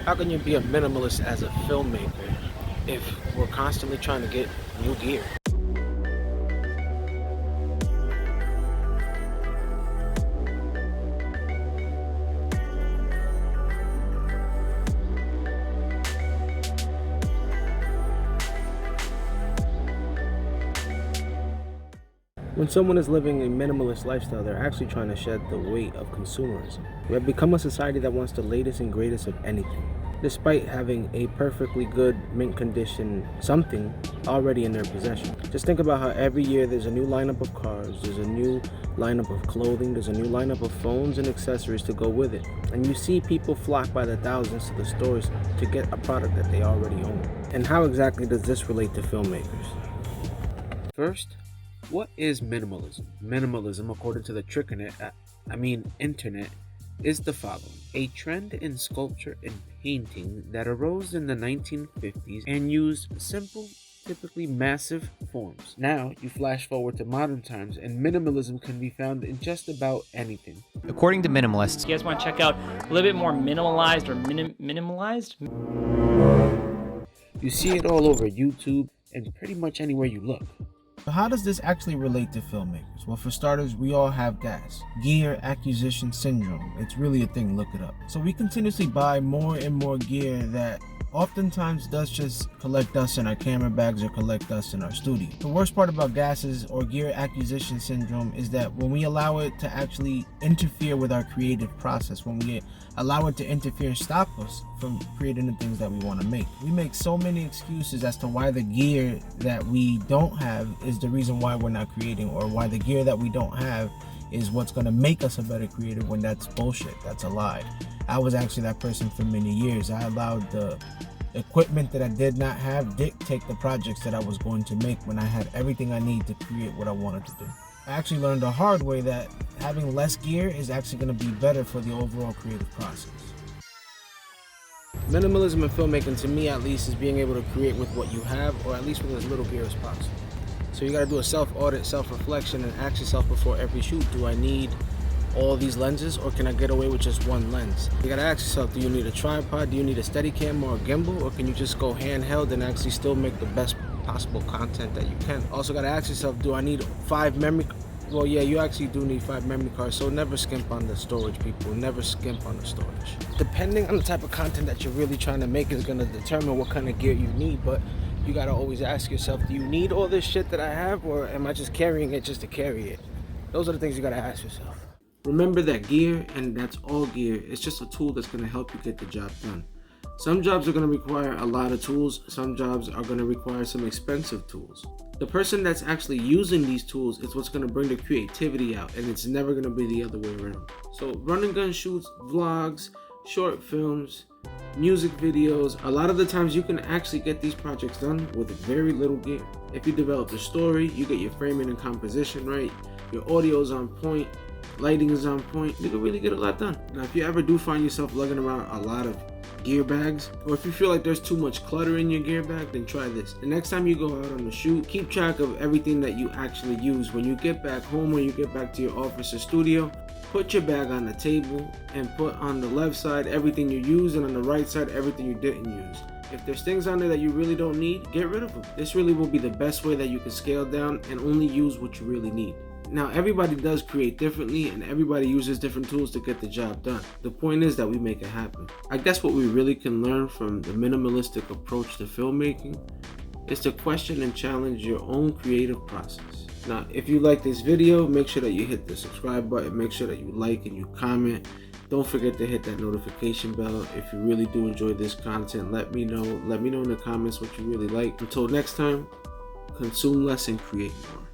How can you be a minimalist as a filmmaker if we're constantly trying to get new gear? When someone is living a minimalist lifestyle, they're actually trying to shed the weight of consumerism. We have become a society that wants the latest and greatest of anything, despite having a perfectly good, mint condition something already in their possession. Just think about how every year there's a new lineup of cars, there's a new lineup of clothing, there's a new lineup of phones and accessories to go with it. And you see people flock by the thousands to the stores to get a product that they already own. And how exactly does this relate to filmmakers? First, what is minimalism? Minimalism, according to the internet, is the following. A trend in sculpture and painting that arose in the 1950s and used simple, typically massive forms. Now, you flash forward to modern times and minimalism can be found in just about anything. According to minimalists, you guys want to check out a little bit more minimalized or minimalized? You see it all over YouTube and pretty much anywhere you look. So how does this actually relate to filmmakers? Well, for starters, we all have GAS, gear acquisition syndrome. It's really a thing, look it up. So we continuously buy more and more gear that oftentimes does just collect dust in our camera bags or collect dust in our studio. The worst part about GAS's or gear acquisition syndrome is that when we allow it to actually interfere with our creative process, when we allow it to interfere and stop us from creating the things that we want to make so many excuses as to why the gear that we don't have is the reason why we're not creating, or why the gear that we don't have is what's going to make us a better creator, when that's bullshit. That's a lie. I was actually that person for many years. I allowed the equipment that I did not have dictate the projects that I was going to make when I had everything I need to create what I wanted to do. I actually learned the hard way that having less gear is actually going to be better for the overall creative process. Minimalism in filmmaking, to me at least, is being able to create with what you have, or at least with as little gear as possible. So you got to do a self-audit, self-reflection, and ask yourself before every shoot, do I need all these lenses, or can I get away with just one lens? You gotta ask yourself, do you need a tripod, do you need a Steadicam or a gimbal, or can you just go handheld and actually still make the best possible content that you can? Also gotta ask yourself, do I need 5 memory? Well, yeah, you actually do need 5 memory cards, so never skimp on the storage, people. Never skimp on the storage. Depending on the type of content that you're really trying to make is gonna determine what kind of gear you need, but you gotta always ask yourself, do you need all this shit that I have, or am I just carrying it just to carry it? Those are the things you gotta ask yourself. Remember that gear, and that's all gear, it's just a tool that's going to help you get the job done. Some jobs are going to require a lot of tools, some jobs are going to require some expensive tools. The person that's actually using these tools is what's going to bring the creativity out, and it's never going to be the other way around. So run and gun shoots, vlogs, short films, music videos, a lot of the times you can actually get these projects done with very little gear. If you develop the story, you get your framing and composition right, your audio is on point, lighting is on point, you can really get a lot done. Now, if you ever do find yourself lugging around a lot of gear bags, or if you feel like there's too much clutter in your gear bag, then try this. The next time you go out on the shoot, keep track of everything that you actually use. When you get back home or you get back to your office or studio, put your bag on the table and put on the left side everything you use, and on the right side everything you didn't use. If there's things on there that you really don't need, get rid of them. This really will be the best way that you can scale down and only use what you really need. Now, everybody does create differently, and everybody uses different tools to get the job done. The point is that we make it happen. I guess what we really can learn from the minimalistic approach to filmmaking is to question and challenge your own creative process. Now, if you like this video, make sure that you hit the subscribe button, make sure that you like and you comment. Don't forget to hit that notification bell. If you really do enjoy this content, let me know. Let me know in the comments what you really like. Until next time, consume less and create more.